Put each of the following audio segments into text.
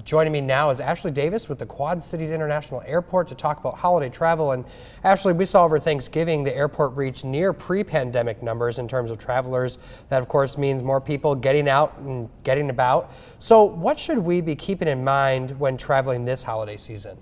Joining me now is Ashley Davis with the Quad Cities International Airport to talk about holiday travel. And Ashley, we saw over Thanksgiving the airport reach near pre-pandemic numbers in terms of travelers. That of course means more people getting out and getting about. So what should we be keeping in mind when traveling this holiday season?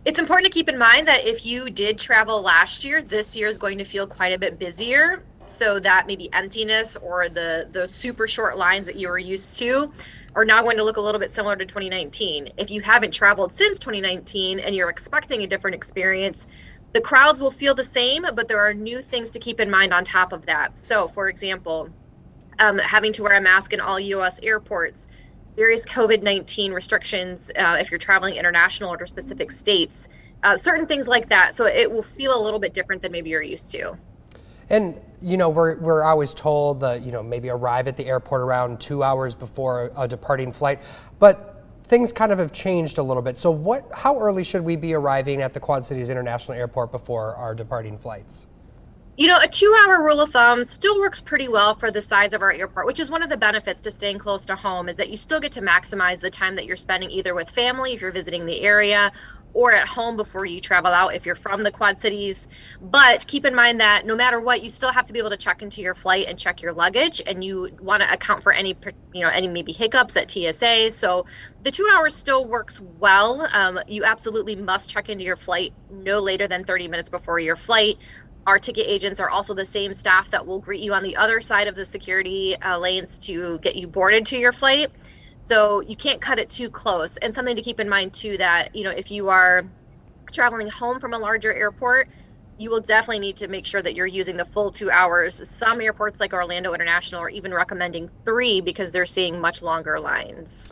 It's important to keep in mind that if you did travel last year, this year is going to feel quite a bit busier. So that maybe emptiness or the super short lines that you were used to are now going to look a little bit similar to 2019. If you haven't traveled since 2019 and you're expecting a different experience, the crowds will feel the same, but there are new things to keep in mind on top of that. So for example, having to wear a mask in all US airports, various COVID-19 restrictions if you're traveling international or to specific states, certain things like that. So it will feel a little bit different than maybe you're used to. And we're always told that maybe arrive at the airport around 2 hours before a departing flight, but things kind of have changed a little bit. So how early should we be arriving at the Quad Cities International Airport before our departing flights? A 2-hour rule of thumb still works pretty well for the size of our airport, which is one of the benefits to staying close to home, is that you still get to maximize the time that you're spending either with family if you're visiting the area or at home before you travel out if you're from the Quad Cities. But keep in mind that no matter what, you still have to be able to check into your flight and check your luggage, and you want to account for any maybe hiccups at TSA. So the 2 hours still works well. You absolutely must check into your flight no later than 30 minutes before your flight. Our ticket agents are also the same staff that will greet you on the other side of the security lanes to get you boarded to your flight. So you can't cut it too close. And something to keep in mind too, that if you are traveling home from a larger airport, you will definitely need to make sure that you're using the full 2 hours. Some airports like Orlando International are even recommending 3 because they're seeing much longer lines.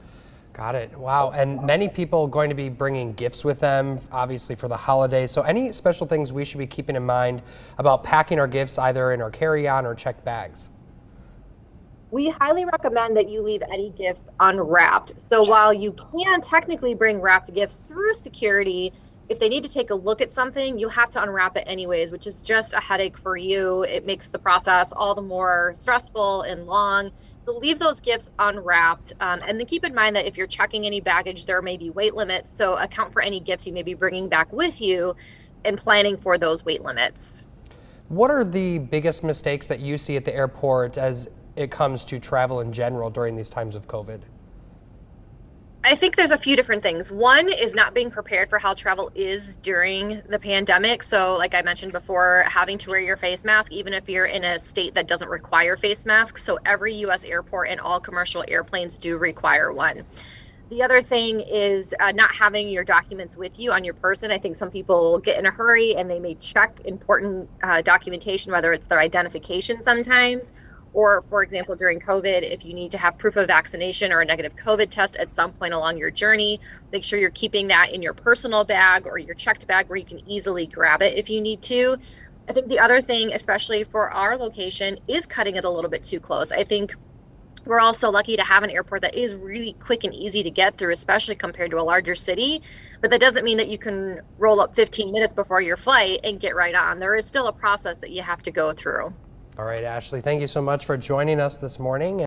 Got it. Wow. And many people going to be bringing gifts with them, obviously for the holidays. So any special things we should be keeping in mind about packing our gifts either in our carry-on or checked bags? We highly recommend that you leave any gifts unwrapped. So while you can technically bring wrapped gifts through security, if they need to take a look at something, you'll have to unwrap it anyways, which is just a headache for you. It makes the process all the more stressful and long. So leave those gifts unwrapped. And then keep in mind that if you're checking any baggage, there may be weight limits. So account for any gifts you may be bringing back with you and planning for those weight limits. What are the biggest mistakes that you see at the airport as it comes to travel in general during these times of COVID? I think there's a few different things. One is not being prepared for how travel is during the pandemic. So like I mentioned before, having to wear your face mask, even if you're in a state that doesn't require face masks. So every US airport and all commercial airplanes do require one. The other thing is not having your documents with you on your person. I think some people get in a hurry and they may check important documentation, whether it's their identification sometimes, or for example, during COVID, if you need to have proof of vaccination or a negative COVID test at some point along your journey, make sure you're keeping that in your personal bag or your checked bag where you can easily grab it if you need to. I think the other thing, especially for our location, is cutting it a little bit too close. I think we're also lucky to have an airport that is really quick and easy to get through, especially compared to a larger city. But that doesn't mean that you can roll up 15 minutes before your flight and get right on. There is still a process that you have to go through. All right, Ashley, thank you so much for joining us this morning.